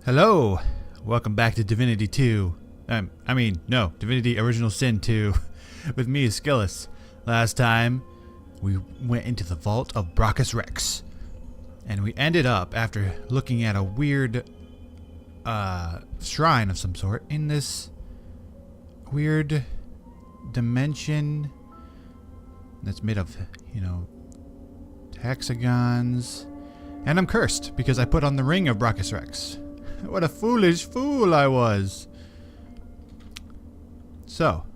Hello! Welcome back to Divinity 2. Divinity Original Sin 2 with me, Skillis. Last time, we went into the vault of Brachus Rex. And we ended up, after looking at a weird shrine of some sort, in this weird dimension that's made of, hexagons. And I'm cursed because I put on the ring of Brachus Rex. What a foolish fool I was. So,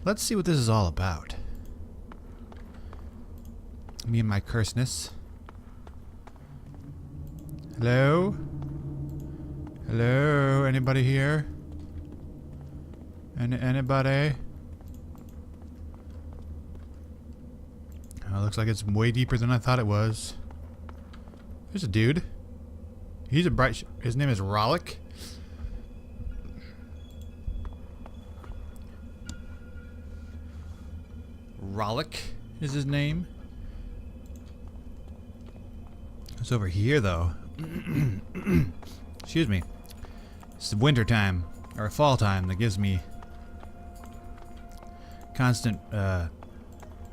let's see what this is all about. Me and my curseness. Hello? Hello? Anybody here? Anybody? Oh, looks like it's way deeper than I thought it was. There's a dude. He's a bright... His name is Rhalic. Ralick is his name. It's over here, though. Excuse me. It's winter time, or fall time, that gives me constant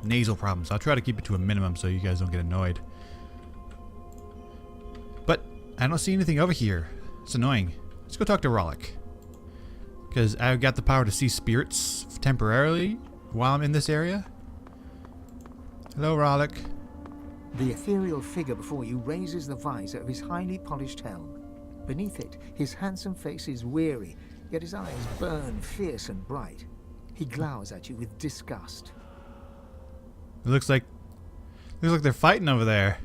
nasal problems. I'll try to keep it to a minimum so you guys don't get annoyed. But I don't see anything over here. It's annoying. Let's go talk to Rhalic. Because I've got the power to see spirits temporarily while I'm in this area. Hello, Rhalic. The ethereal figure before you raises the visor of his highly polished helm. Beneath it, his handsome face is weary, yet his eyes burn fierce and bright. He glowers at you with disgust. It looks like they're fighting over there.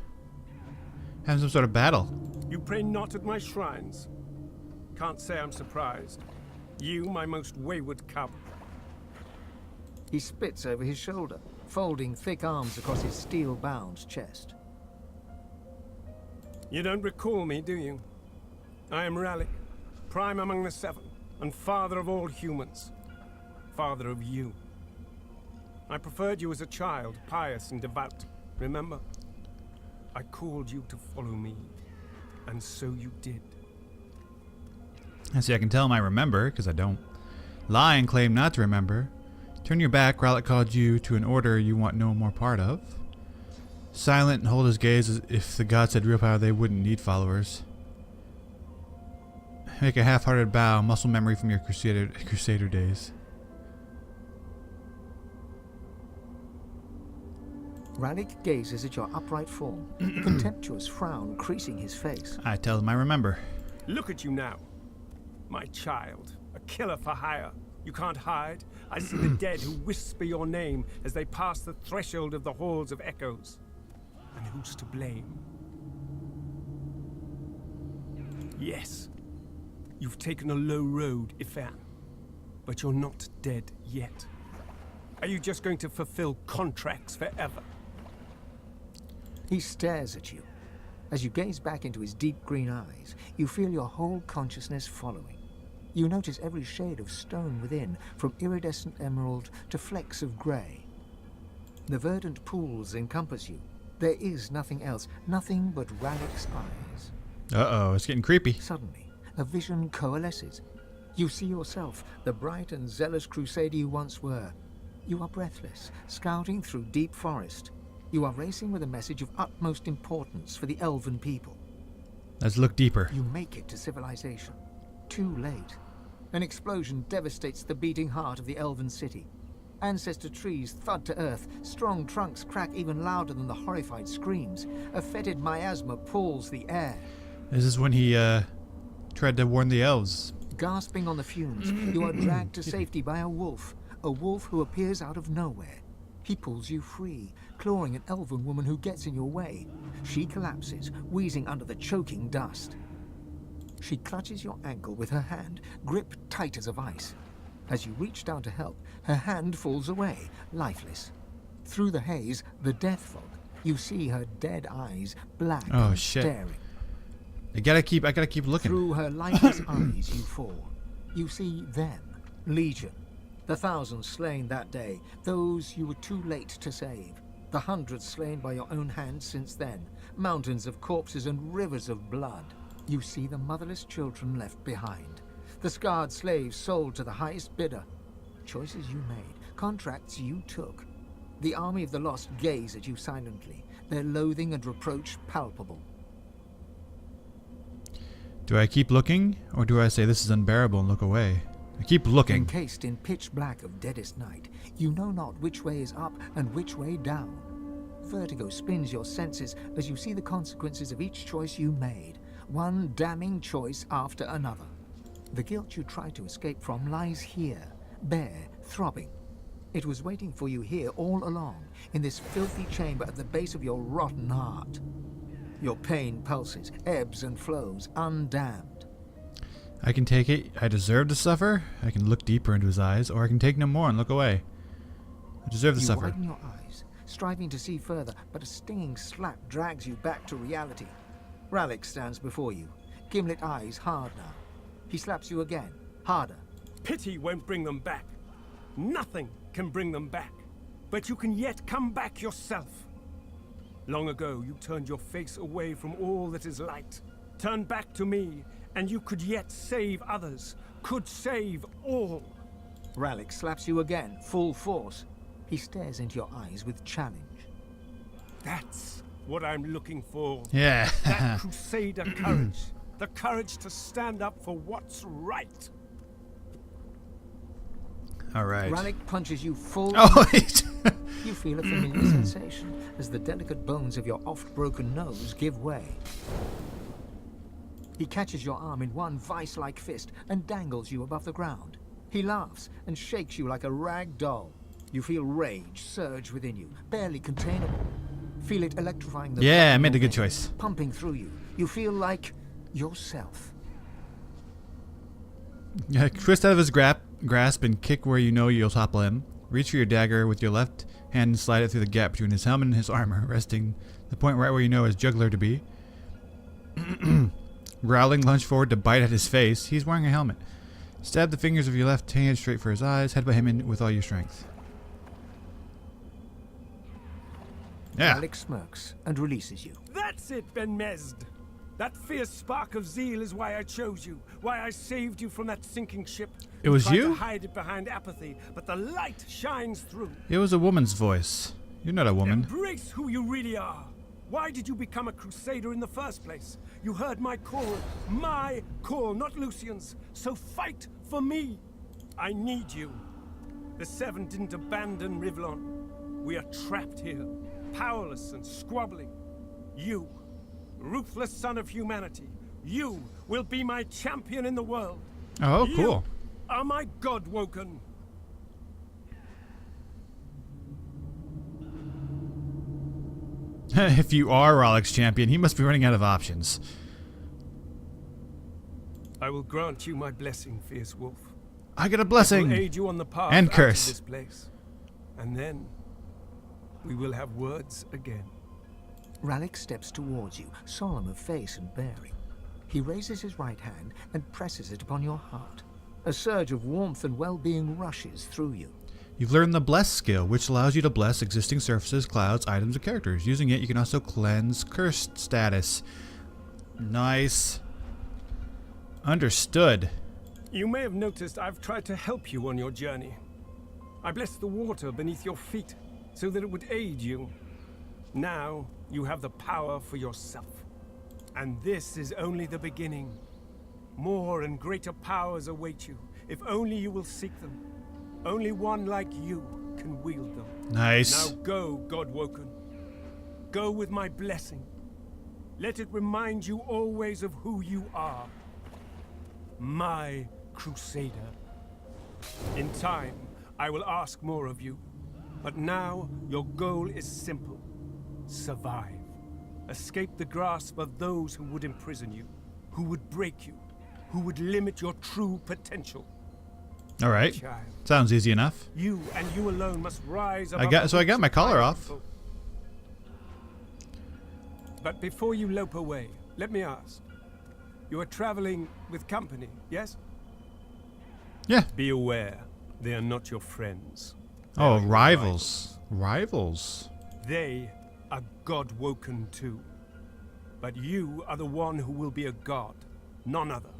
Having some sort of battle. You pray not at my shrines. Can't say I'm surprised. You, my most wayward cub. He spits over his shoulder, folding thick arms across his steel-bound chest. You don't recall me, do you? I am Ralick, prime among the seven, and father of all humans. Father of you. I preferred you as a child, pious and devout. Remember? I called you to follow me, and so you did. And see, I can tell him I remember, because I don't lie and claim not to remember. Turn your back, Ralick called you to an order you want no more part of. Silent and hold his gaze as if the gods had real power, they wouldn't need followers. Make a half-hearted bow, muscle memory from your crusader days. Ralick gazes at your upright form, a contemptuous frown creasing his face. I tell him I remember. Look at you now. My child, a killer for hire. You can't hide. I see the dead who whisper your name as they pass the threshold of the halls of echoes. And who's to blame? Yes, you've taken a low road, Ifan. But you're not dead yet. Are you just going to fulfill contracts forever? He stares at you. As you gaze back into his deep green eyes, you feel your whole consciousness following. You notice every shade of stone within, from iridescent emerald to flecks of grey. The verdant pools encompass you. There is nothing else, nothing but Rallick's eyes. Uh-oh, it's getting creepy. Suddenly, a vision coalesces. You see yourself, the bright and zealous crusader you once were. You are breathless, scouting through deep forest. You are racing with a message of utmost importance for the elven people. Let's look deeper. You make it to civilization. Too late. An explosion devastates the beating heart of the elven city. Ancestor trees thud to earth, strong trunks crack even louder than the horrified screams. A fetid miasma pulls the air. This is when he tried to warn the elves. Gasping on the fumes, you are dragged to safety by a wolf who appears out of nowhere. He pulls you free, clawing an elven woman who gets in your way. She collapses, wheezing under the choking dust. She clutches your ankle with her hand, gripped tight as a vice. As you reach down to help, her hand falls away, lifeless. Through the haze, the death fog, you see her dead eyes, black and staring. I gotta keep looking. Through her lifeless eyes you fall. You see them, Legion. The thousands slain that day, those you were too late to save. The hundreds slain by your own hand since then, mountains of corpses and rivers of blood. You see the motherless children left behind, the scarred slaves sold to the highest bidder, choices you made, contracts you took. The army of the lost gaze at you silently, their loathing and reproach palpable. Do I keep looking, or do I say this is unbearable and look away? I keep looking. Encased in pitch black of deadest night, you know not which way is up and which way down. Vertigo spins your senses as you see the consequences of each choice you made, one damning choice after another. The guilt you tried to escape from lies here, bare, throbbing. It was waiting for you here all along, in this filthy chamber at the base of your rotten heart. Your pain pulses, ebbs and flows, undammed. I can take it. I deserve to suffer. I can look deeper into his eyes, or I can take no more and look away. I deserve to suffer. You widen your eyes, striving to see further, but a stinging slap drags you back to reality. Ralick stands before you, gimlet eyes hard now. He slaps you again, harder. Pity won't bring them back. Nothing can bring them back. But you can yet come back yourself. Long ago, you turned your face away from all that is light. Turn back to me, and you could yet save others. Could save all. Ralick slaps you again, full force. He stares into your eyes with challenge. That's what I'm looking for. Yeah. That crusader courage. The courage to stand up for what's right. All right. Ralick punches you full. Oh, wait. You feel a familiar sensation as the delicate bones of your oft-broken nose give way. He catches your arm in one vice-like fist and dangles you above the ground. He laughs and shakes you like a rag doll. You feel rage surge within you, barely containable. Feel it electrifying the Yeah, blood I in made a your good veins, choice. pumping through you. You feel like yourself. Twist out of his grasp and kick where you know you'll topple him. Reach for your dagger with your left hand and slide it through the gap between his helmet and his armor, resting the point right where you know his jugular to be. Growling, lunge forward to bite at his face. He's wearing a helmet. Stab the fingers of your left hand straight for his eyes. Headbutt him in with all your strength. Yeah. Ralick smirks and releases you. That's it, Ben Mesd. That fierce spark of zeal is why I chose you, why I saved you from that sinking ship. It was tried you? To hide it behind apathy, but the light shines through. It was a woman's voice. You're not a woman. Embrace who you really are. Why did you become a crusader in the first place? You heard my call, not Lucian's. So fight for me. I need you. The Seven didn't abandon Rivlon. We are trapped here, powerless and squabbling. You, ruthless son of humanity, you will be my champion in the world. Oh, cool. You are my Godwoken. If you are Ralick's champion, he must be running out of options. I will grant you my blessing, fierce wolf. I get a I will blessing. aid you on the path And out of curse. this place. And then we will have words again. Ralick steps towards you, solemn of face and bearing. He raises his right hand and presses it upon your heart. A surge of warmth and well-being rushes through you. You've learned the Bless skill, which allows you to bless existing surfaces, clouds, items, and characters. Using it, you can also cleanse cursed status. Nice. Understood. You may have noticed I've tried to help you on your journey. I blessed the water beneath your feet so that it would aid you. Now you have the power for yourself. And this is only the beginning. More and greater powers await you, if only you will seek them. Only one like you can wield them. Nice. Now go, Godwoken. Go with my blessing. Let it remind you always of who you are. My crusader. In time, I will ask more of you. But now, your goal is simple. Survive. Escape the grasp of those who would imprison you, who would break you, who would limit your true potential. All right. Child, Sounds easy enough. you and you alone must rise above I got the my collar roots of off. people. But before you lope away, let me ask. You are traveling with company, yes? Yeah. Be aware, they are not your friends. They Oh, are your rivals. Rivals. They are Godwoken too. But you are the one who will be a god, none other.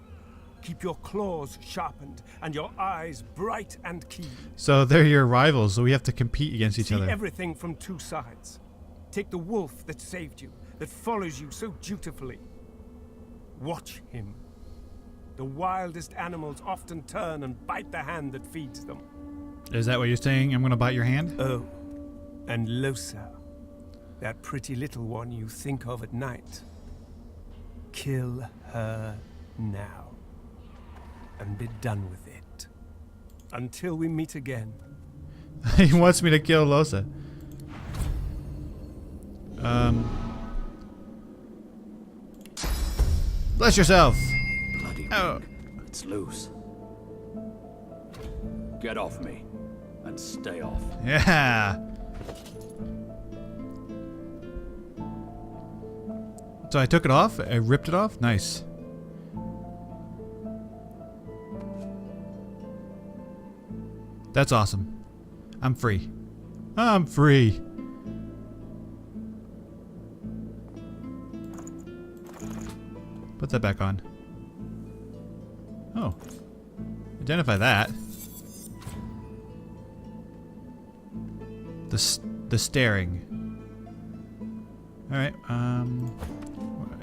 Keep your claws sharpened and your eyes bright and keen. So they're your rivals, so we have to compete against each See other. everything from two sides. Take the wolf that saved you, that follows you so dutifully. Watch him. The wildest animals often turn and bite the hand that feeds them. Is that what you're saying? I'm gonna bite your hand? Oh, and Losa, that pretty little one you think of at night. Kill her now. And be done with it. Until we meet again. He wants me to kill Losa. Bless yourself. Bloody Oh. ring. It's loose. Get off me. And stay off. Yeah. So I took it off? I ripped it off? Nice. That's awesome. I'm free. I'm free. Put that back on. Oh. Identify that. The staring. Alright,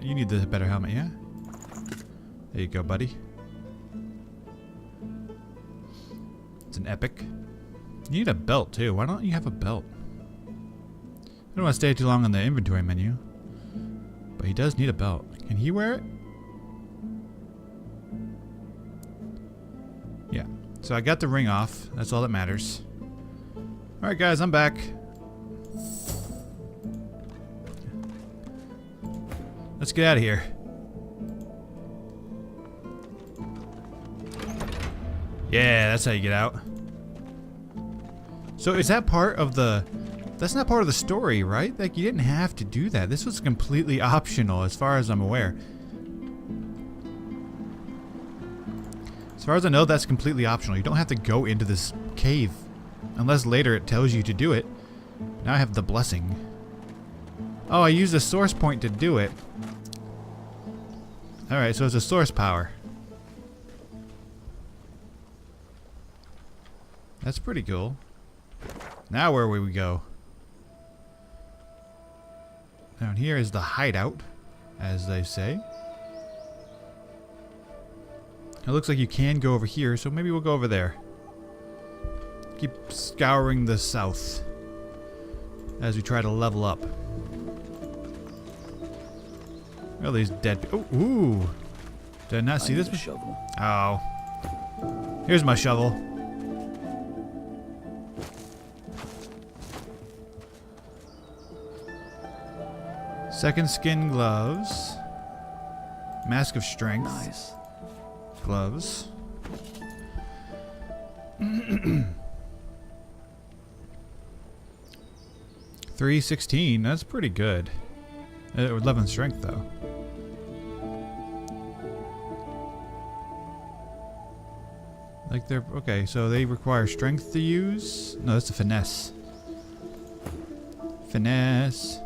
you need the better helmet, yeah? There you go, buddy. It's an epic. You need a belt, too. Why don't you have a belt? I don't want to stay too long on the inventory menu. But he does need a belt. Can he wear it? Yeah. So I got the ring off. That's all that matters. Alright, guys, I'm back. Let's get out of here. Yeah, that's how you get out. So is that part of the... That's not part of the story, right? Like, you didn't have to do that. This was completely optional, as far as I'm aware. As far as I know, that's completely optional. You don't have to go into this cave. Unless later it tells you to do it. Now I have the blessing. Oh, I used a source point to do it. Alright, so it's a source power. That's pretty cool. Now where will we go? Down here is the hideout, as they say. It looks like you can go over here, so maybe we'll go over there. Keep scouring the south as we try to level up. All these dead people. Oh, ooh. Did I not see this? Shovel. Oh. Here's my shovel. Second skin gloves. Mask of strength. Nice. Gloves. 316. That's pretty good. 11 strength though. Like they're okay. So they require strength to use. No, that's a finesse. Finesse.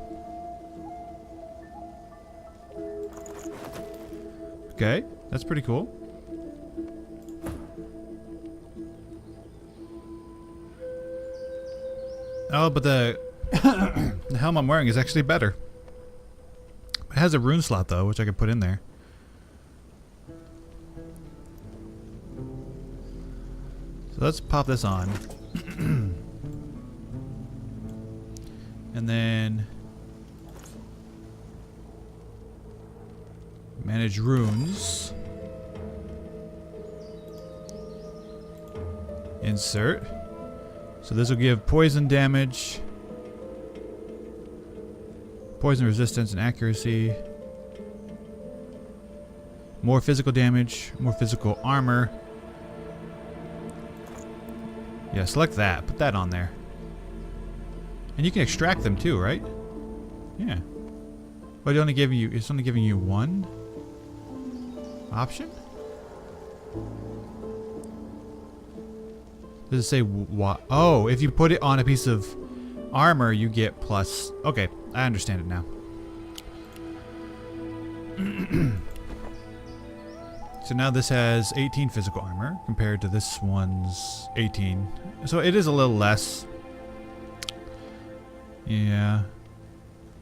Okay, that's pretty cool. Oh, but the the helm I'm wearing is actually better. It has a rune slot though, which I could put in there. So let's pop this on. And then manage runes. Insert. So this will give poison damage, poison resistance and accuracy, more physical damage, more physical armor. Yeah, select that. Put that on there. And you can extract them too, right? Yeah. But it's only giving you one option? Does it say what? Oh, if you put it on a piece of armor, you get plus. Okay, I understand it now. So now this has 18 physical armor compared to this one's 18. So it is a little less. Yeah.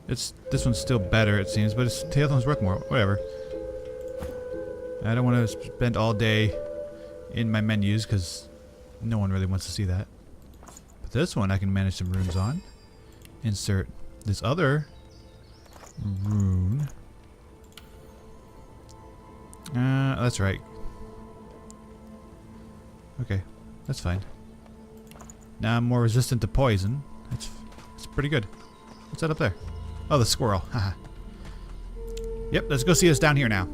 This one's still better, it seems, but the other one's worth more. Whatever. I don't want to spend all day in my menus because no one really wants to see that. But this one I can manage some runes on. Insert this other rune. That's right. Okay, that's fine. Now I'm more resistant to poison. That's pretty good. What's that up there? Oh, the squirrel. Haha. Yep, let's go see us down here now.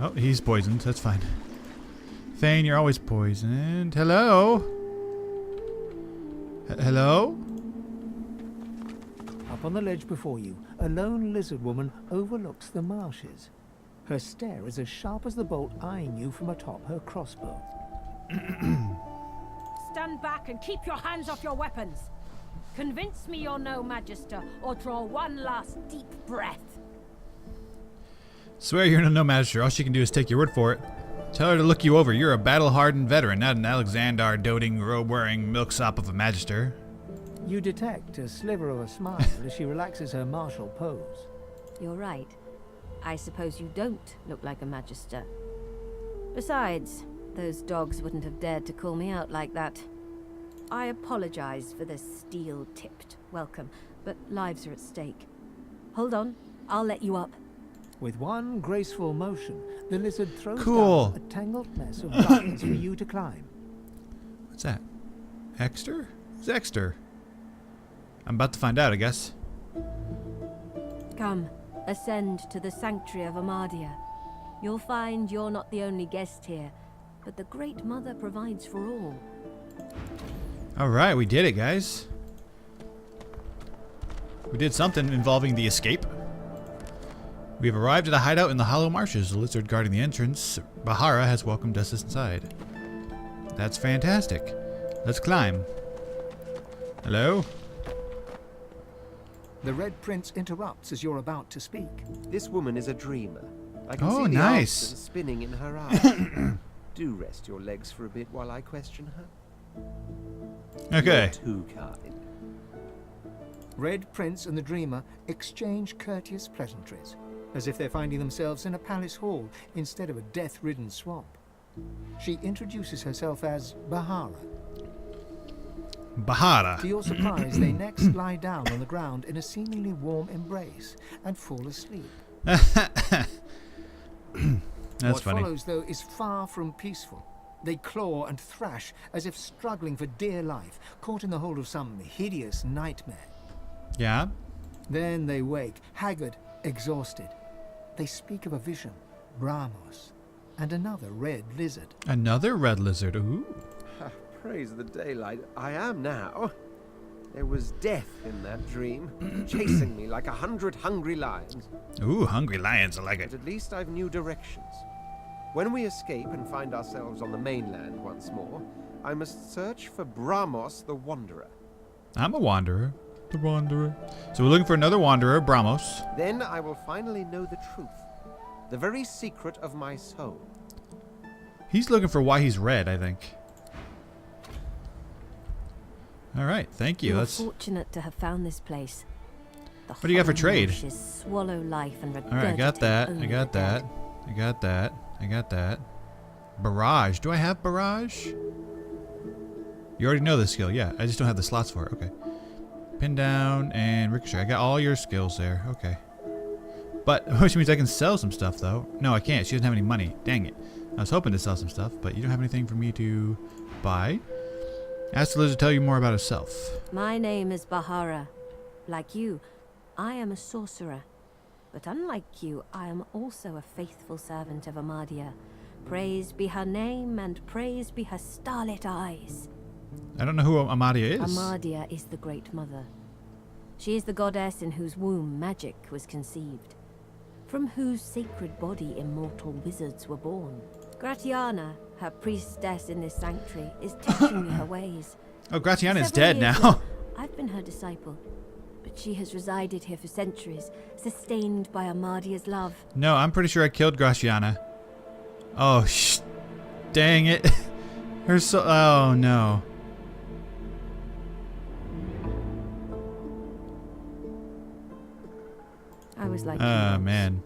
Oh, he's poisoned. That's fine. Thane, you're always poisoned. Hello? Hello? Up on the ledge before you, a lone lizard woman overlooks the marshes. Her stare is as sharp as the bolt eyeing you from atop her crossbow. Stand back and keep your hands off your weapons. Convince me you're no magister, or draw one last deep breath. Swear you're no magister. All she can do is take your word for it. Tell her to look you over. You're a battle-hardened veteran, not an Alexander doting, robe-wearing milksop of a magister. You detect a sliver of a smile as she relaxes her martial pose. You're right. I suppose you don't look like a magister. Besides, those dogs wouldn't have dared to call me out like that. I apologize for the steel-tipped welcome, but lives are at stake. Hold on, I'll let you up. With one graceful motion, the lizard throws Cool. down a tangled mess of buttons for you to climb. What's that? Exter? Who's Exter? I'm about to find out, I guess. Come, ascend to the sanctuary of Amadia. You'll find you're not the only guest here, but the Great Mother provides for all. Alright, we did it, guys. We did something involving the escape. We have arrived at a hideout in the Hollow Marshes. The lizard guarding the entrance, Bahara, has welcomed us inside. That's fantastic. Let's climb. Hello? The Red Prince interrupts as you're about to speak. This woman is a dreamer. I can Oh, see the nice. answers spinning in her eyes. Do rest your legs for a bit while I question her. Okay. You're too kind. Red Prince and the Dreamer exchange courteous pleasantries, as if they're finding themselves in a palace hall instead of a death-ridden swamp. She introduces herself as Bahara. Bahara. To your surprise, they next lie down on the ground in a seemingly warm embrace and fall asleep. That's What funny. follows, though, is far from peaceful. They claw and thrash as if struggling for dear life, caught in the hold of some hideous nightmare. Yeah? Then they wake, haggard, exhausted. They speak of a vision, Brahmos, and another red lizard. Another red lizard. Ooh. Praise the daylight. I am now. There was death in that dream, chasing me like 100 hungry lions. Ooh, hungry lions. I like it. But at least I've new directions. When we escape and find ourselves on the mainland once more, I must search for Brahmos the Wanderer. I'm a wanderer. The wanderer. So we're looking for another wanderer, Brahmos. Then I will finally know the truth, the very secret of my soul. He's looking for why he's red, I think. Alright, thank you. You're That's fortunate to have found this place. What do you got for trade? Swallow life and Alright, I got that. I got that. I got that. I got that. Barrage. Do I have barrage? You already know this skill. Yeah, I just don't have the slots for it. Okay. Pin down and ricochet. I got all your skills there. Okay. But, which means I can sell some stuff, though. No, I can't. She doesn't have any money. Dang it. I was hoping to sell some stuff, but you don't have anything for me to buy. Ask the lizard to tell you more about herself. My name is Bahara. Like you, I am a sorcerer. But unlike you, I am also a faithful servant of Amadia. Praise be her name and praise be her starlit eyes. I don't know who Amadia is. Amadia is the Great Mother. She is the goddess in whose womb magic was conceived, from whose sacred body immortal wizards were born. Gratiana, her priestess in this sanctuary, is teaching me her ways. Oh, Gratiana is Several dead years now. ago, I've been her disciple, but she has resided here for centuries, sustained by Amadia's love. No, I'm pretty sure I killed Gratiana. Oh, dang it. Her soul. Oh, no. I was like, Oh, man.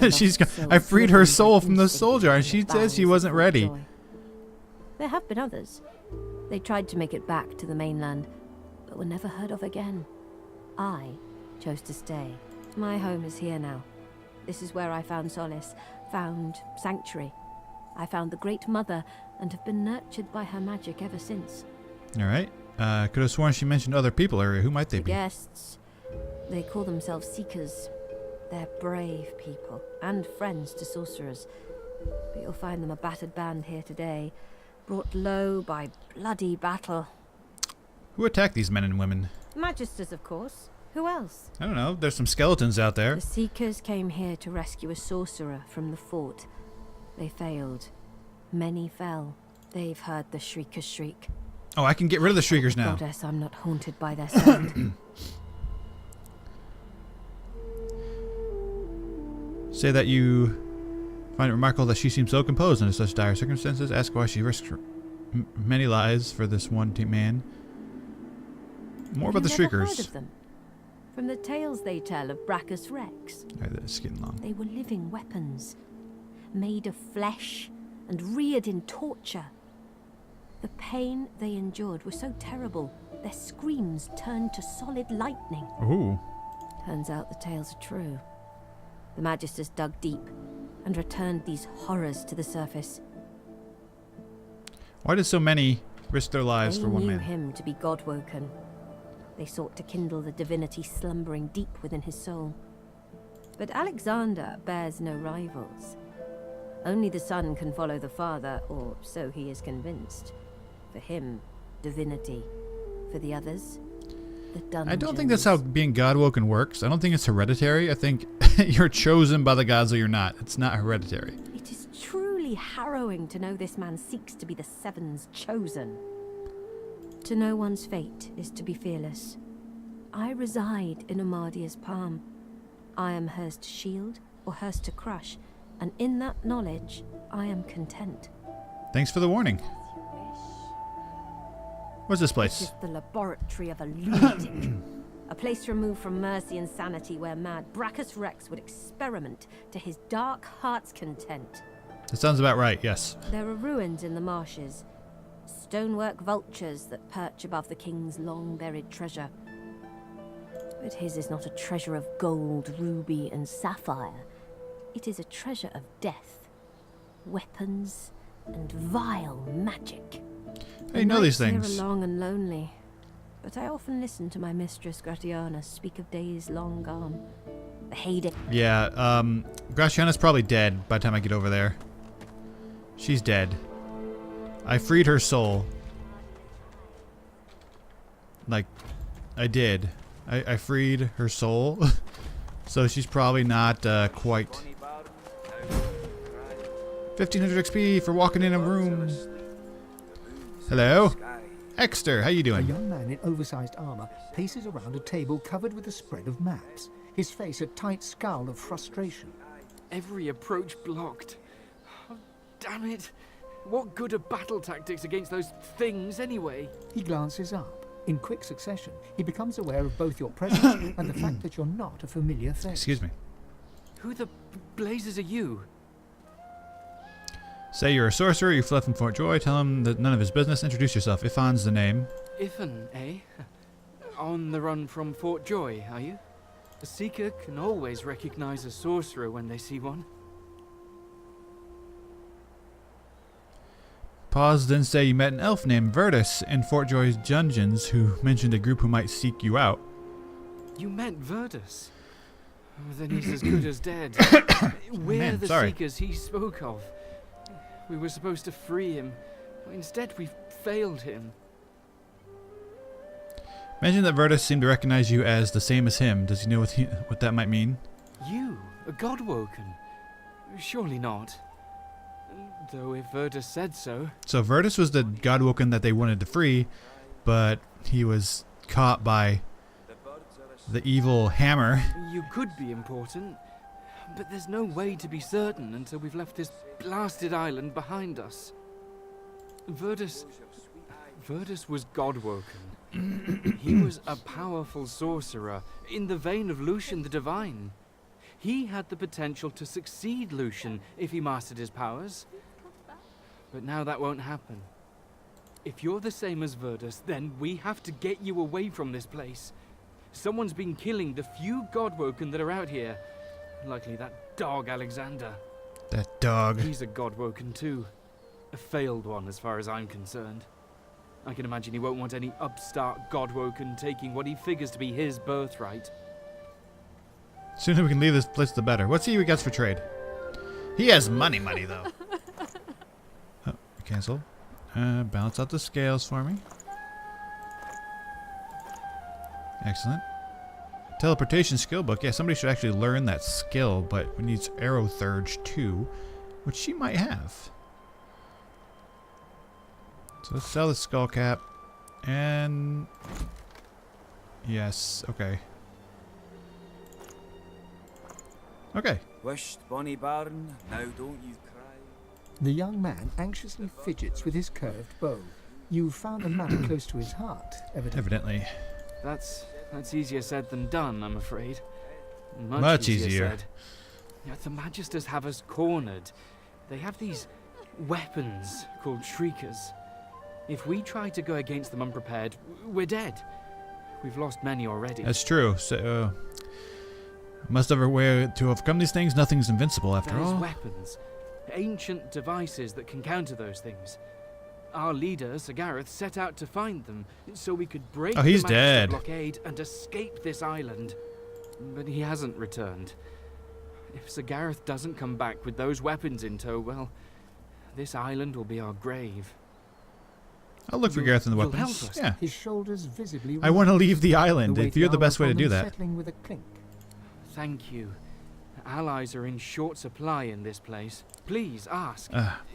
I She's lost got, I souls freed her living soul by from the instinct soul jar, and she in the says she bowels wasn't of ready. joy. There have been others. They tried to make it back to the mainland, but were never heard of again. I chose to stay. My home is here now. This is where I found solace, found sanctuary. I found the Great Mother, and have been nurtured by her magic ever since. All right. Could have sworn she mentioned other people earlier. Who might they The be? guests, they call themselves Seekers. They're brave people, and friends to sorcerers. But you'll find them a battered band here today, brought low by bloody battle. Who attacked these men and women? Magisters, of course. Who else? I don't know. There's some skeletons out there. The Seekers came here to rescue a sorcerer from the fort. They failed. Many fell. They've heard the Shrieker's shriek. Oh, I can get rid of the Shriekers now. Goddess, I'm not haunted by their sound. Say that you find it remarkable that she seems so composed under such dire circumstances. Ask why she risked many lives for this one man. More about the Have you never heard Shriekers. of them? From the tales they tell of Brachus Rex. Alright, it's getting long. They were living weapons, made of flesh and reared in torture. The pain they endured was so terrible, their screams turned to solid lightning. Ooh. Turns out the tales are true. The Magisters dug deep and returned these horrors to the surface. Why did so many risk their lives They for one knew man? him to be Godwoken. They sought to kindle the divinity slumbering deep within his soul. But Alexander bears no rivals. Only the son can follow the father, or so he is convinced. For him, divinity. For the others, the dungeons. I don't think that's how being Godwoken works. I don't think it's hereditary. I think you're chosen by the gods or you're not. It's not hereditary. It is truly harrowing to know this man seeks to be the Seven's chosen. To know one's fate is to be fearless. I reside in Amadia's palm. I am hers to shield or hers to crush, and in that knowledge, I am content. Thanks for the warning. What's this This place? is the laboratory of a lunatic. A place removed from mercy and sanity where mad Brachus Rex would experiment to his dark heart's content. That sounds about right, yes. There are ruins in the marshes. Stonework vultures that perch above the king's long-buried treasure. But his is not a treasure of gold, ruby, and sapphire. It is a treasure of death, weapons, and vile magic. How do you know these The nights things? here are long and lonely, but I often listen to my mistress Gratiana speak of days long gone. The heyday. Yeah, Gratiana's probably dead by the time I get over there. She's dead. I freed her soul. Like, I did. I freed her soul. So she's probably not quite. 1500 XP for walking in a room. Hello? Exter, how you A doing? young man in oversized armor paces around a table covered with a spread of maps, his face a tight scowl of frustration. Every approach blocked. Oh, damn it. What good are battle tactics against those things anyway? He glances up. In quick succession, he becomes aware of both your presence and the fact that you're not a familiar face. Excuse me. Who the blazes are you? Say you're a sorcerer, you fled from Fort Joy, tell him that none of his business, introduce yourself. Ifan's the name. Ifan, eh? On the run from Fort Joy, are you? A seeker can always recognize a sorcerer when they see one. Pause, then say you met an elf named Virtus in Fort Joy's dungeons who mentioned a group who might seek you out. You met Virtus? Oh, then he's as good as dead. We're Man, the sorry. seekers he spoke of. We were supposed to free him. Instead, we failed him. Mention that Virtus seemed to recognize you as the same as him. Does he know what that might mean? You, a Godwoken? Surely not. Though if Virtus said so. So Virtus was the Godwoken that they wanted to free, but he was caught by the evil hammer. You could be important, but there's no way to be certain until we've left this blasted island behind us. Verdus was Godwoken. He was a powerful sorcerer, in the vein of Lucian the Divine. He had the potential to succeed Lucian if he mastered his powers. But now that won't happen. If you're the same as Verdus, then we have to get you away from this place. Someone's been killing the few Godwoken that are out here. Likely that dog Alexander. That dog. He's a Godwoken too. A failed one as far as I'm concerned. I can imagine he won't want any upstart Godwoken taking what he figures to be his birthright. Sooner we can leave this place, the better. What's he got for trade? He has money, though. Oh, cancel. Balance out the scales for me. Excellent. Teleportation skill book. Yeah, somebody should actually learn that skill, but it needs arrow thurge too, which she might have. So let's sell the skull cap. And yes, okay. Okay. Wished bonny bairn, now don't you cry. The young man anxiously fidgets with his curved bow. You've found a matter close to his heart, evidently. Evidently. That's easier said than done, I'm afraid. Much easier. Said. Yeah, the Magisters have us cornered. They have these weapons called Shriekers. If we try to go against them unprepared, we're dead. We've lost many already. That's true. So, must have a way to overcome these things. Nothing's invincible after There's all. Weapons. Ancient devices that can counter those things. Our leader, Sir Gareth, set out to find them so we could break Oh, he's the Magister dead. blockade and escape this island. But he hasn't returned. If Sir Gareth doesn't come back with those weapons in tow, well, this island will be our grave. I'll look for Gareth and the You'll weapons. help us. Yeah. His shoulders visibly I want to relax. leave the island. The If you're the weighty best way armor to do from them that. settling with a clink. Thank you. Allies are in short supply in this place. Please ask.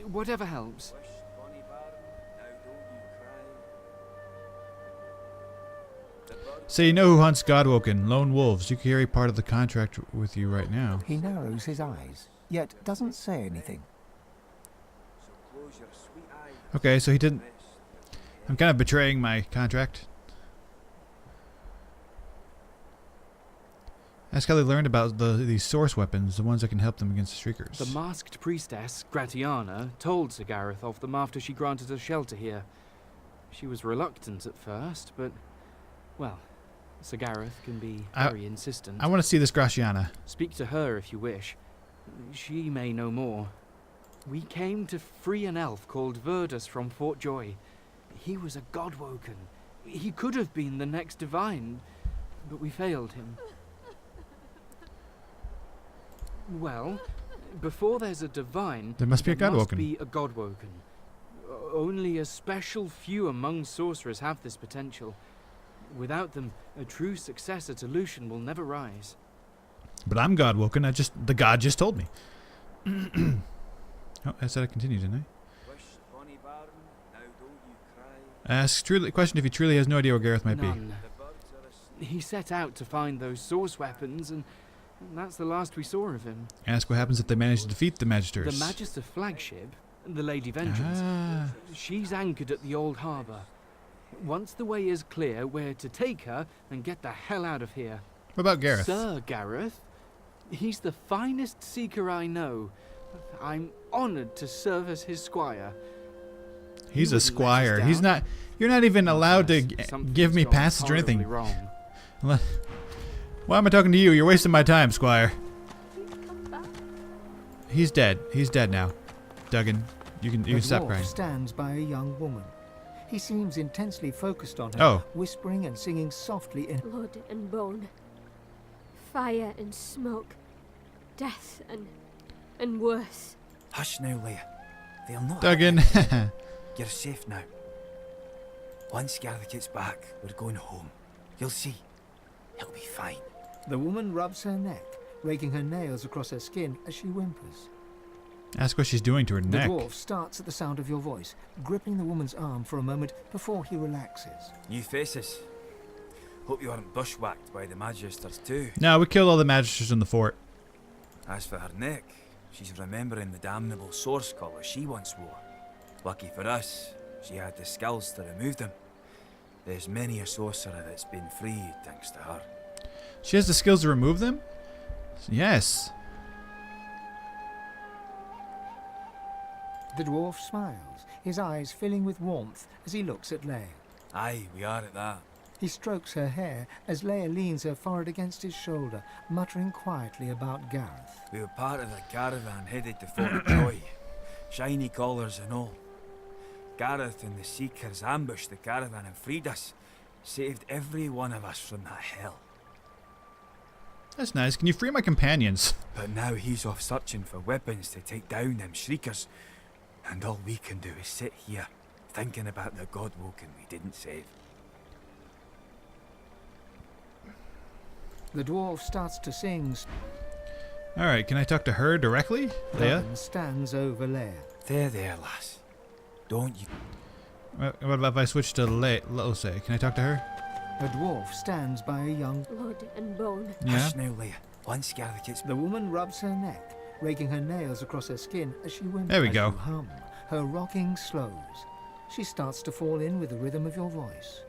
Whatever helps. Wished bonny bairn, now don't you cry. So you know who hunts Godwoken? Lone wolves. You carry part of the contract with you right now. He narrows his eyes, yet doesn't say anything. So close your sweet eyes. Okay, so he didn't. Rest. I'm kind of betraying my contract. Ask how they learned about these source weapons, the ones that can help them against the Shriekers. The masked priestess, Gratiana, told Sir Gareth of them after she granted us shelter here. She was reluctant at first, but, well, Sir Gareth can be very insistent. I want to see this Gratiana. Speak to her if you wish. She may know more. We came to free an elf called Verdus from Fort Joy. He was a Godwoken. He could have been the next divine, but we failed him. Well, before there's a divine, There must be a there must Godwoken. be a Godwoken. Only a special few among sorcerers have this potential. Without them, a true successor to Lucian will never rise. But I'm Godwoken. The god just told me. Oh, I said I continued, didn't I? Wished bonny bairn, now don't you cry. Ask question if he truly has no idea where Gareth might be. None. The birds are asleep. He set out to find those source weapons, and that's the last we saw of him. Ask what happens if they manage to defeat the Magisters. The Magister flagship, the Lady Vengeance, Ah. she's anchored at the old harbour. Once the way is clear, we're to take her and get the hell out of here. What about Gareth? Sir Gareth? He's the finest seeker I know. I'm honoured to serve as his squire. He's He a wouldn't let us squire. He's down. not. You're not even allowed to Something's give me gone passage or anything. horribly wrong. Why am I talking to you? You're wasting my time, squire. He's dead. He's dead now. Duggan, you can The stop dwarf crying. stands by a young woman. He seems intensely focused on her, Oh. whispering and singing softly in Blood and bone, fire and smoke, death and worse. Hush now, Leia. They'll not. Duggan. You're safe now. Once Gareth gets back, we're going home. You'll see. He'll be fine. The woman rubs her neck, raking her nails across her skin as she whimpers. Ask what she's doing to her The neck. dwarf starts at the sound of your voice, gripping the woman's arm for a moment before he relaxes. New faces. Hope you aren't bushwhacked by the magisters too. No, we killed all the magisters in the fort. As for her neck, she's remembering the damnable source collar she once wore. Lucky for us, she had the skills to remove them. There's many a sorcerer that's been freed thanks to her. She has the skills to remove them? Yes. The dwarf smiles, his eyes filling with warmth as he looks at Leia. Aye, we are at that. He strokes her hair as Leia leans her forehead against his shoulder, muttering quietly about Gareth. We were part of the caravan headed to Fort Joy. Shiny collars and all. Gareth and the Seekers ambushed the caravan and freed us. Saved every one of us from that hell. That's nice. Can you free my companions? But now he's off searching for weapons to take down them shriekers. And all we can do is sit here, thinking about the Godwoken we didn't save. The dwarf starts to sing. Alright, can I talk to her directly? Leia? Helen stands over Leia. There, lass. Don't you... What about if I switch to Lose? Can I talk to her? A dwarf stands by a young... Blood and bone. Yeah? Hush now, Leia. Once Gareth gets... The woman rubs her neck, raking her nails across her skin as she whimpers. There we as go. you hum. Her rocking slows. She starts to fall in with the rhythm of your voice.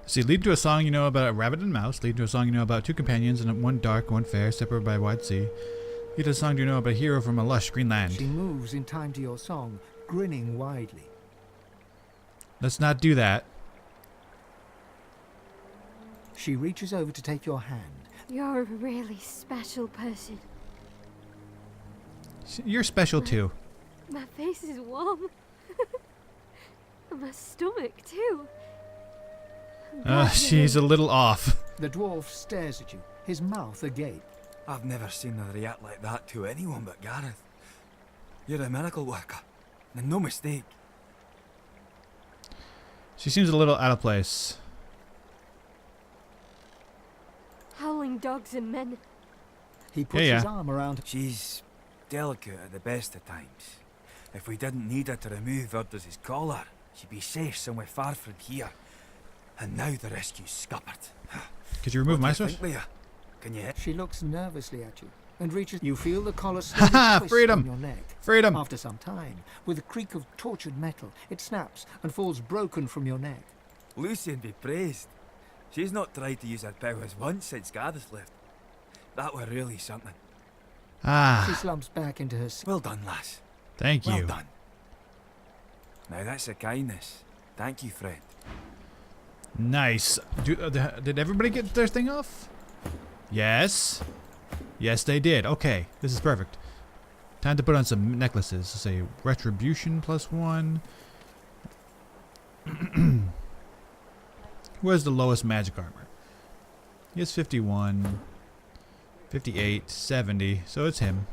See, lead to a song you know about a rabbit and mouse. Lead to a song you know about two companions, and one dark, one fair, separated by a wide sea. Lead to a song you know about a hero from a lush green land. She moves in time to your song, grinning widely. Let's not do that. She reaches over to take your hand. You're a really special person. You're special too. My face is warm. And my stomach too. She's a little off. The dwarf stares at you, his mouth agape. I've never seen her react like that to anyone but Gareth. You're a miracle worker, and no mistake. She seems a little out of place. Howling dogs and men. He puts his arm around her. She's delicate at the best of times. If we didn't need her to remove Urda's collar, she'd be safe somewhere far from here. And now the rescue's scuppered. Could you remove my What do you switch? think, Leia? Can you... She looks nervously at you and reaches. You feel the collar slowly twist Freedom! on your neck. Freedom! After some time, with a creak of tortured metal, it snaps and falls broken from your neck. Lucian be praised. She's not tried to use her powers once since Gareth left. That were really something. She Ah, slumps back into her seat. Well done, lass. thank Well you. done. Now that's a kindness. Thank you, friend. Nice. Did everybody get their thing off? Yes. Yes, they did. Okay, this is perfect. Time to put on some necklaces. Let's say retribution +1. Where's the lowest magic armor? He has 51, 58, 70. So it's him.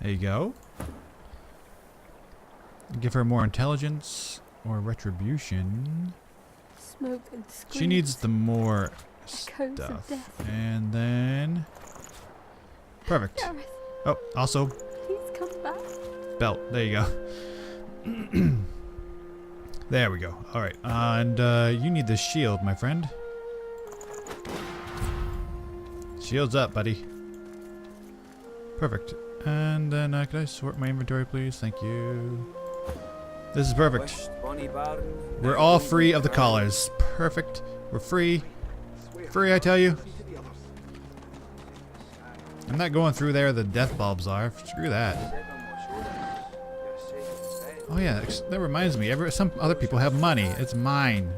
There you go. Give her more intelligence or retribution. Smoke and screams. She needs the more Echoes of stuff. death. And then... Perfect. Gareth, Oh, also please come back. belt. There you go. There we go. Alright. And you need the shield, my friend. Shield's up, buddy. Perfect. And then can I sort my inventory, please? Thank you. This is perfect. We're all free of the collars. Perfect. We're free. Free, I tell you. I'm not going through there. The death bulbs are. Screw that. Oh yeah, that reminds me. Some other people have money. It's mine.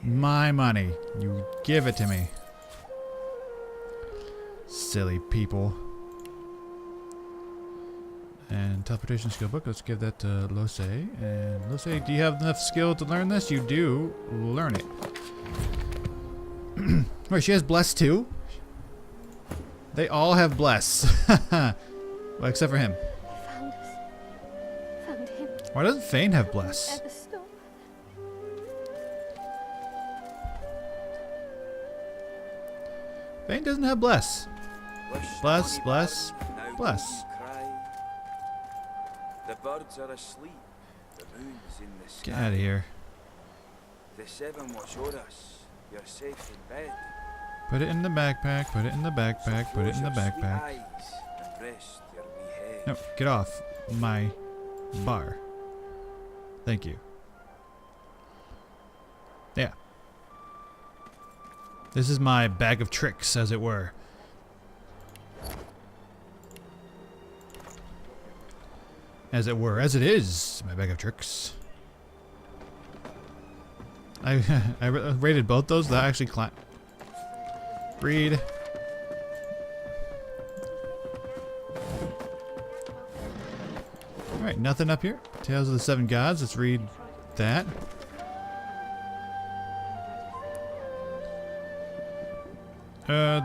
My money. You give it to me. Silly people. And teleportation skill book. Let's give that to Lose. And Lose, do you have enough skill to learn this? You do. Learn it. Wait, she has bless too? They all have bless. Well, except for him. Found us. Found him. Why doesn't Fane have bless? At the stop. Fane doesn't have bless. Bless, bless, bless. The birds are asleep. The moon's in the sky. Get out of here. The seven watch o'er us. You're safe in bed. Put it in the backpack. Put it in the backpack. So Put it in the close your sweet backpack. eyes and rest your wee head. No, get off my bar. Thank you. Yeah. This is my bag of tricks, as it were. As it were, as it is, my bag of tricks. I rated both those. That actually breed. All right, nothing up here. Tales of the Seven Gods. Let's read that.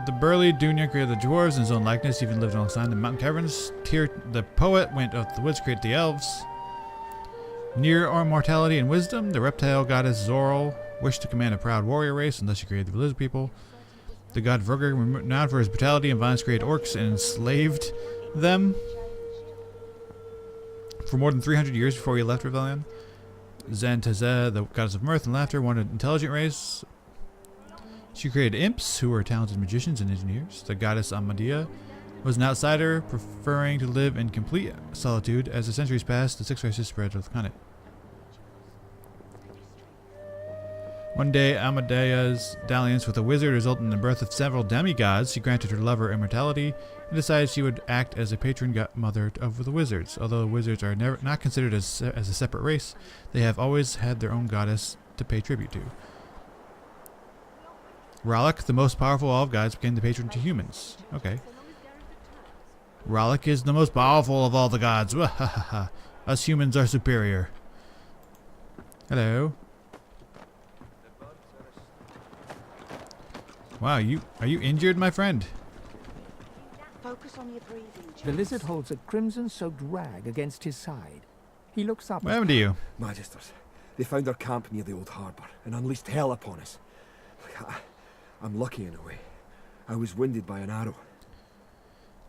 The burly Dunya created the dwarves in his own likeness, even lived alongside the mountain caverns. Tyr, the poet, went out the woods, created the elves. Near immortality and wisdom, the reptile goddess Zorl wished to command a proud warrior race, and thus she created the lizard people. The god Vrugr, renowned for his brutality and violence, created orcs and enslaved them for more than 300 years before he left Rebellion. Zantazeh, the goddess of mirth and laughter, wanted an intelligent race. She created imps, who were talented magicians and engineers. The goddess Amadea was an outsider, preferring to live in complete solitude. As the centuries passed, the six races spread to the continent. One day, Amadea's dalliance with a wizard resulted in the birth of several demigods. She granted her lover immortality and decided she would act as a patron godmother of the wizards. Although wizards are not considered as a separate race, they have always had their own goddess to pay tribute to. Rhalic, the most powerful of all gods, became the patron to humans. Okay. Rhalic is the most powerful of all the gods. Us humans are superior. Hello. Wow, are you injured, my friend? Focus on your breathing. The lizard holds a crimson-soaked rag against his side. He looks up. What happened to you? Magisters, they found our camp near the old harbour and unleashed hell upon us. I'm lucky in a way. I was wounded by an arrow.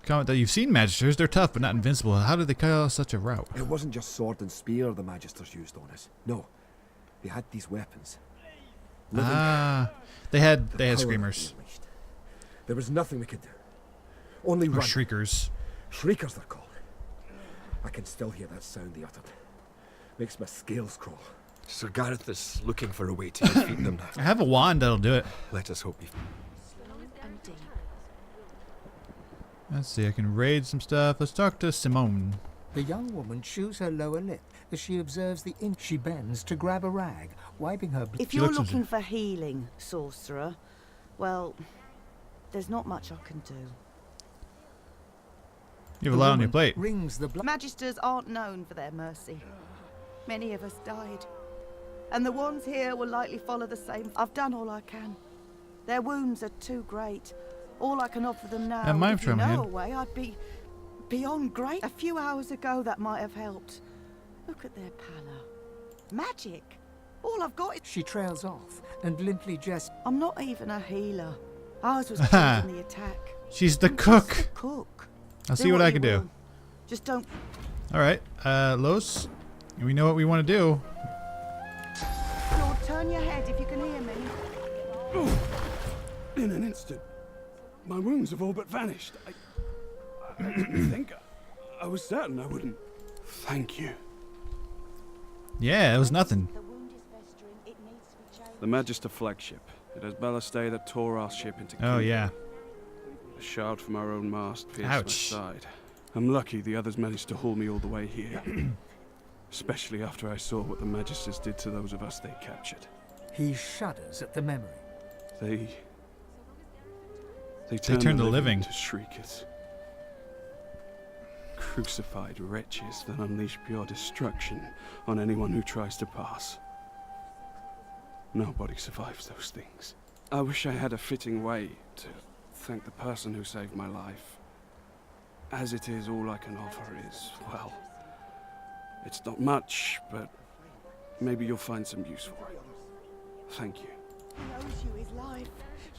Comment that you've seen Magisters. They're tough, but not invincible. How did they cut out such a route? It wasn't just sword and spear the Magisters used on us. No, they had these weapons. They had screamers. There was nothing we could do. Only Or run. shriekers. Shriekers they're called. I can still hear that sound they uttered. Makes my scales crawl. Sir Gareth is looking for a way to defeat them now. I have a wand that'll do it. Let us hope he... Let's see, I can raid some stuff. Let's talk to Simone. The young woman chews her lower lip as she observes the imp. She bends to grab a rag, wiping her. If you're looking for healing, sorcerer, well, there's not much I can do. You have a lot on your plate. Magisters aren't known for their mercy. Many of us died. And the ones here will likely follow the same. I've done all I can. Their wounds are too great. All I can offer them now, if you know a way, I'd be beyond great. A few hours ago, that might have helped. Look at their pallor. Magic. All I've got is... She trails off and limply gestures. I'm not even a healer. Ours was killed in the attack. She's the cook. Just the cook. I'll see what I can do. Just don't... Alright, Los, we know what we want to do. Lord, turn your head if you can hear me. In an instant, my wounds have all but vanished. I didn't think. I was certain I wouldn't. Thank you. Yeah, it was nothing. The Magister flagship. It has ballastay that tore our ship into Oh, yeah. A shard from our own mast pierced Ouch. my side. I'm lucky the others managed to haul me all the way here. Especially after I saw what the Magisters did to those of us they captured. He shudders at the memory. They turned the living into shriekers. Crucified wretches that unleash pure destruction on anyone who tries to pass. Nobody survives those things. I wish I had a fitting way to thank the person who saved my life. As it is, all I can offer is, well, it's not much, but maybe you'll find some use for it. Thank you. He owes you his life.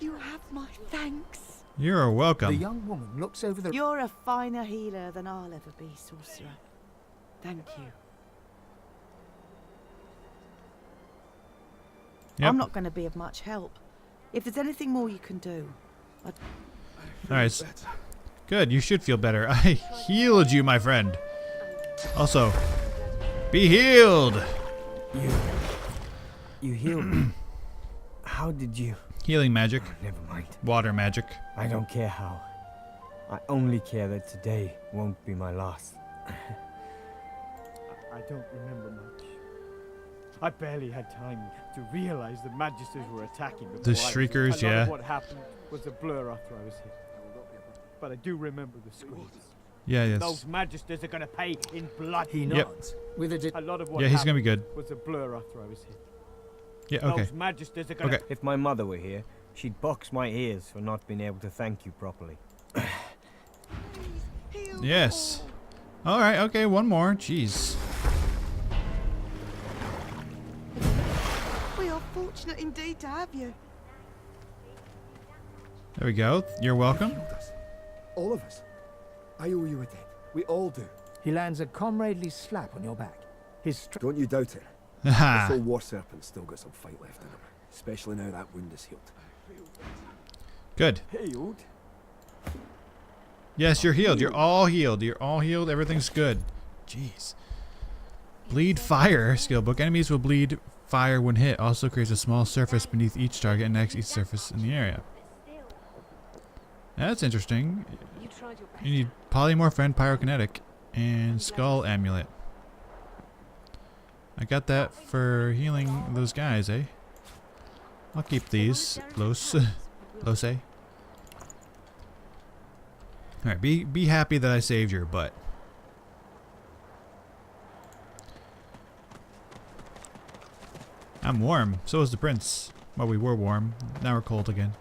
You have my thanks. You're welcome. The young woman looks over the... You're a finer healer than I'll ever be, sorcerer. Thank you. Yep. I'm not going to be of much help. If there's anything more you can do, All right. Good. You should feel better. I healed you, my friend. Also, be healed. You healed me. How did you? Healing magic. Oh, never mind. Water magic. I don't care how. I only care that today won't be my last. I don't remember much. I barely had time to realize the Magisters were attacking The Shriekers, yeah. What happened was a blur after I was hit. But I do remember the screams. Yeah, yes. Those Magisters are gonna pay in blood. He nods. With a lot of what Yeah, he's gonna be good. was a blur after I was hit. Yeah, okay. Those Magisters are gonna. Okay. If my mother were here, she'd box my ears for not being able to thank you properly. Yes. All right. Okay. One more. Jeez. we are fortunate indeed to have you. There we go. You're welcome. Killed us. All of us. I owe you a debt. We all do. He lands a comradely slap on your back. His Don't you doubt it. The Haha. full war serpent's still got some fight left in him. Especially now that wound is healed. Good. Healed? Yes, you're healed. You're all healed. You're all healed. Everything's good. Jeez. Bleed fire. Skill book. Enemies will bleed fire when hit. Also creates a small surface beneath each target and next each surface in the area. That's interesting. You need polymorph and pyrokinetic and skull amulet. I got that for healing those guys, eh? I'll keep these. Los. Lose. Alright, be happy that I saved your butt. I'm warm. So is the prince. Well, we were warm. Now we're cold again.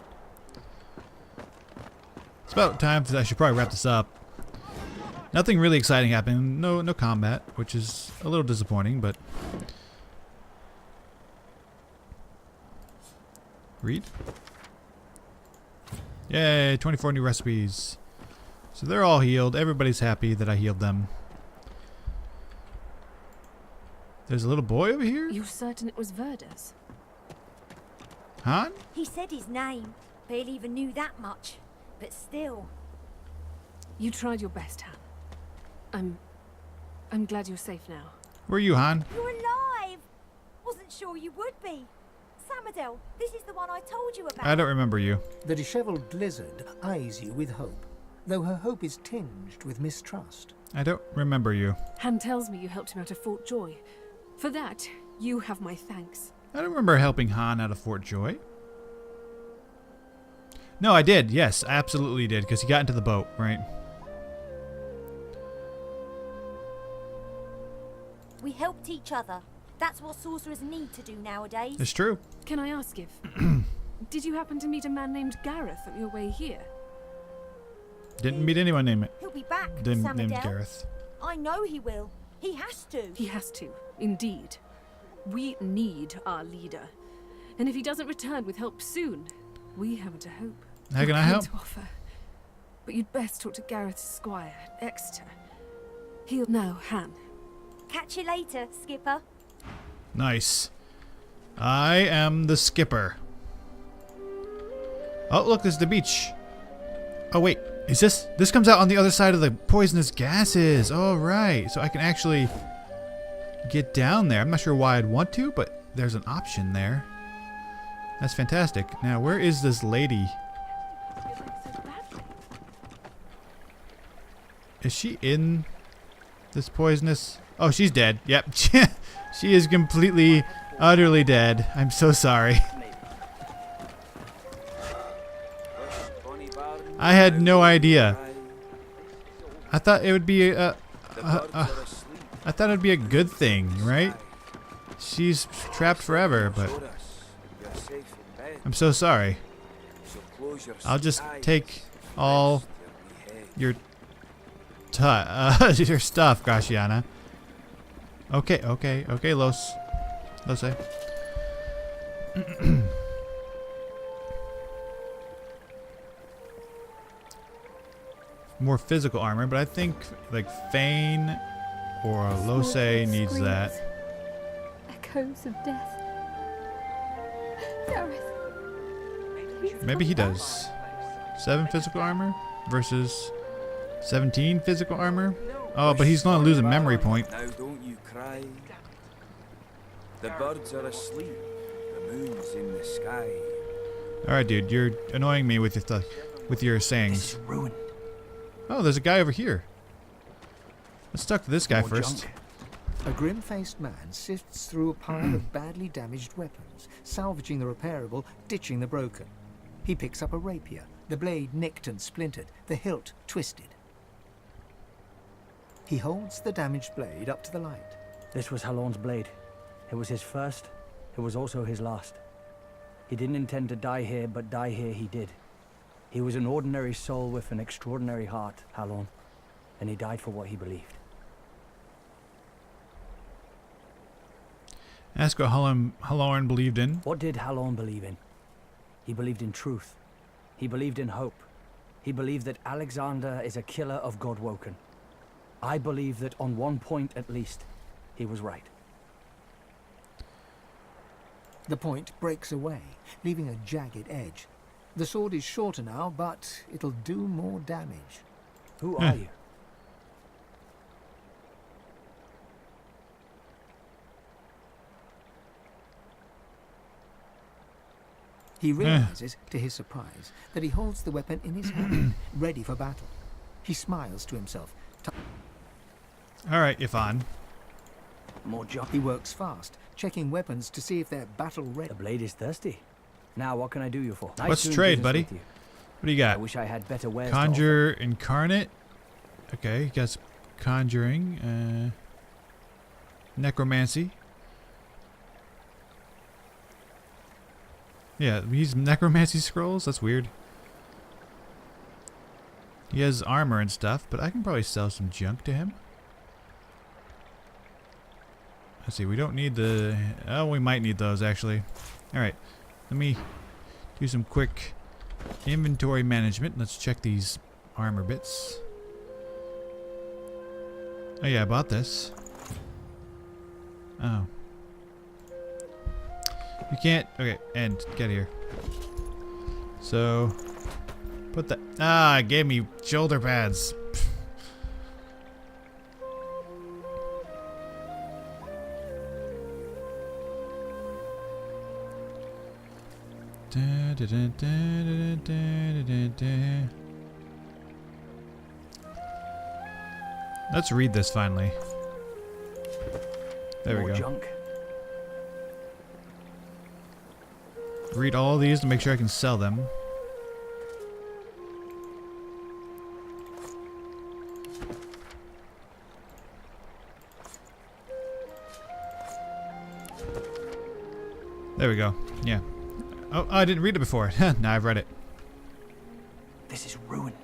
It's about time I should probably wrap this up. Nothing really exciting happening. No combat, which is a little disappointing, but... Read? Yay, 24 new recipes. So they're all healed. Everybody's happy that I healed them. There's a little boy over here? You're certain it was Verdus? Han? He said his name. Barely even knew that much. But still. You tried your best, Han. I'm glad you're safe now. Where are you, Han? You're alive! Wasn't sure you would be. Samadel, this is the one I told you about. I don't remember you. The dishevelled lizard eyes you with hope, though her hope is tinged with mistrust. I don't remember you. Han tells me you helped him out of Fort Joy. For that, you have my thanks. I don't remember helping Han out of Fort Joy. No, I did. Yes, I absolutely did, because he got into the boat, right? We helped each other. That's what sorcerers need to do nowadays. It's true. Can I ask if... did you happen to meet a man named Gareth on your way here? Didn't meet anyone named it. He'll be back, Named Samadel. Gareth. I know he will. He has to. He has to, indeed. We need our leader. And if he doesn't return with help soon, we haven't a hope. How can I help? To offer. But you'd best talk to Gareth's squire, Exeter. He'll know, Han. Catch you later, Skipper. Nice. I am the skipper. Oh, look, there's the beach. Oh, wait. Is this... This comes out on the other side of the poisonous gases. Oh, right. So I can actually get down there. I'm not sure why I'd want to, but there's an option there. That's fantastic. Now, where is this lady? Is she in this poisonous... Oh, she's dead. Yep. She is completely, utterly dead. I'm so sorry. I had no idea. I thought it would be I thought it'd be a good thing, right? She's trapped forever, but I'm so sorry. I'll just take all your your stuff, Gratiana. Okay, Los. More physical armor, but I think like Fane Or Lose needs that. Echoes of death. Gareth. Maybe he does. 7 physical armor versus 17 physical armor. Oh, but he's not losing memory point. Now don't you cry. The birds are asleep. The moon's in the sky. All right, dude, you're annoying me with your sayings. Ruined. Oh, there's a guy over here. Let's talk to this guy More first. junk. A grim-faced man sifts through a pile of badly damaged weapons, salvaging the repairable, ditching the broken. He picks up a rapier, the blade nicked and splintered, the hilt twisted. He holds the damaged blade up to the light. This was Halorn's blade. It was his first. It was also his last. He didn't intend to die here, but die here he did. He was an ordinary soul with an extraordinary heart, Halorn, and he died for what he believed. Ask what Halorn believed in. What did Halorn believe in? He believed in truth. He believed in hope. He believed that Alexander is a killer of Godwoken. I believe that on one point at least, he was right. The point breaks away, leaving a jagged edge. The sword is shorter now, but it'll do more damage. Who are you? He realizes, to his surprise, that he holds the weapon in his hand, ready for battle. He smiles to himself. All right, Ifan. More junk. He works fast, checking weapons to see if they're battle ready. The blade is thirsty. Now, what can I do you for? Let's doing trade, business buddy. with you. What do you got? I wish I had better wares. Conjure Incarnate. Okay, he got Conjuring. Necromancy. Yeah, he's Necromancy scrolls? That's weird. He has armor and stuff, but I can probably sell some junk to him. Let's see, we don't need the... Oh, we might need those, actually. Alright, let me do some quick inventory management. Let's check these armor bits. Oh yeah, I bought this. Oh. You can't... Okay, and get here. So... Put that... Ah, it gave me shoulder pads. Let's read this finally. There we go. Junk. Read all these to make sure I can sell them. There we go. Yeah. Oh, I didn't read it before. Now I've read it. This is ruined.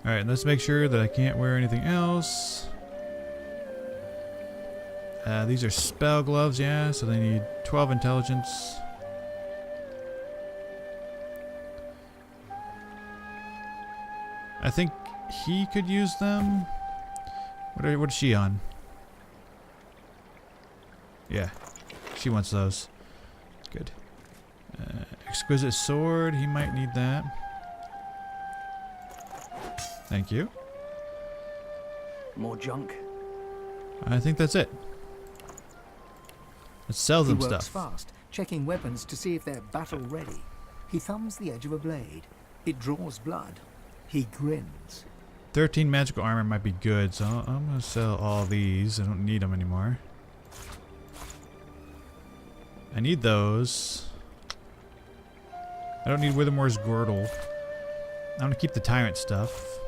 Alright, let's make sure that I can't wear anything else. These are spell gloves, yeah, so they need 12 intelligence. I think he could use them. What is she on? Yeah, she wants those. Good. Exquisite sword, he might need that. Thank you. More junk. I think that's it. Let's sell them He works stuff. fast, checking weapons to see if they're battle ready. He thumbs the edge of a blade. It draws blood. He grins. 13 magical armor might be good, so I'm gonna sell all these. I don't need them anymore. I need those. I don't need Withermore's girdle. I'm gonna keep the tyrant stuff.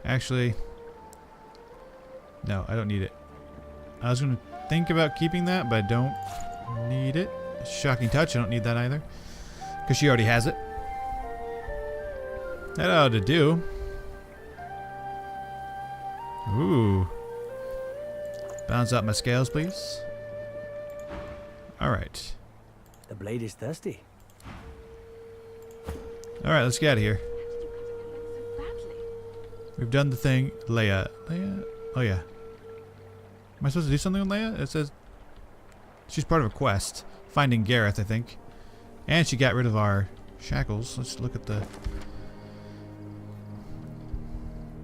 Actually, no, I don't need it. I was gonna think about keeping that, but I don't need it. Shocking touch, I don't need that either, because she already has it. That ought to do. Ooh. Balance out my scales, please. Alright. The blade is thirsty. Alright, let's get out of here. We've done the thing. Leia. Oh yeah. Am I supposed to do something with Leia? It says she's part of a quest. Finding Gareth, I think. And she got rid of our shackles. Let's look at the...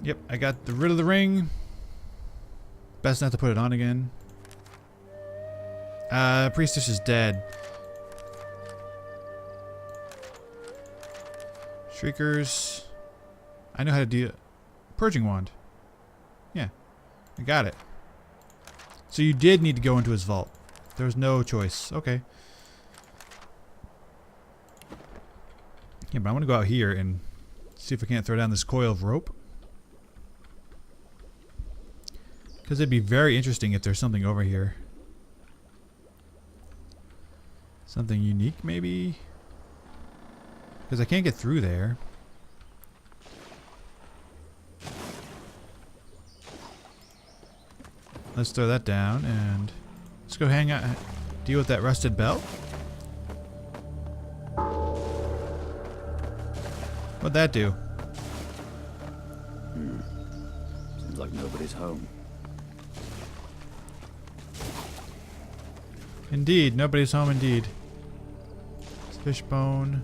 Yep, I got rid of the ring. Best not to put it on again. Priestess is dead. Shriekers. I know how to do it. Purging wand. Yeah, I got it. So you did need to go into his vault. There was no choice. Okay. Yeah, but I want to go out here and see if I can't throw down this coil of rope. Because it'd be very interesting if there's something over here. Something unique, maybe? Because I can't get through there. Let's throw that down and let's go hang out, deal with that rusted bell. What'd that do? Seems like nobody's home. Indeed, nobody's home indeed. Fishbone.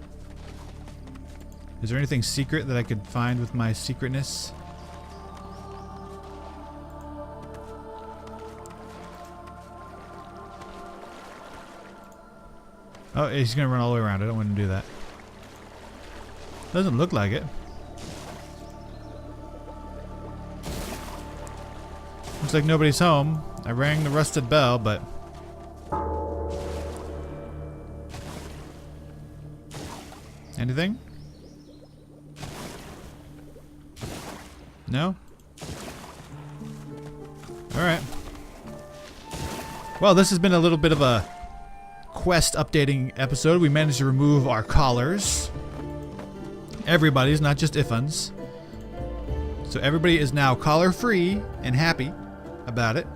Is there anything secret that I could find with my secretness? Oh, he's gonna run all the way around. I don't want to do that. Doesn't look like it. Looks like nobody's home. I rang the rusted bell, but... Anything? No? Alright. Well, this has been a little bit of a quest updating episode. We managed to remove our collars. Everybody's, not just Ifans. So everybody is now collar free and happy about it.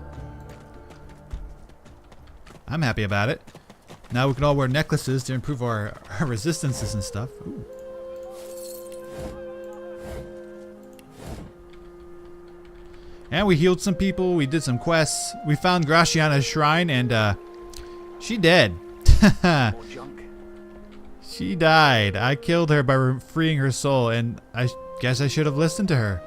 I'm happy about it. Now we can all wear necklaces to improve our resistances and stuff. Ooh. And we healed some people. We did some quests. We found Gratiana's shrine and she dead. She died. I killed her by freeing her soul, and I guess I should have listened to her.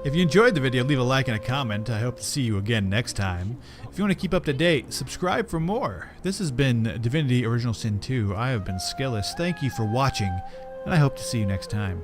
If you enjoyed the video, leave a like and a comment. I hope to see you again next time. If you want to keep up to date, subscribe for more. This has been Divinity Original Sin 2. I have been Skillis. Thank you for watching, and I hope to see you next time.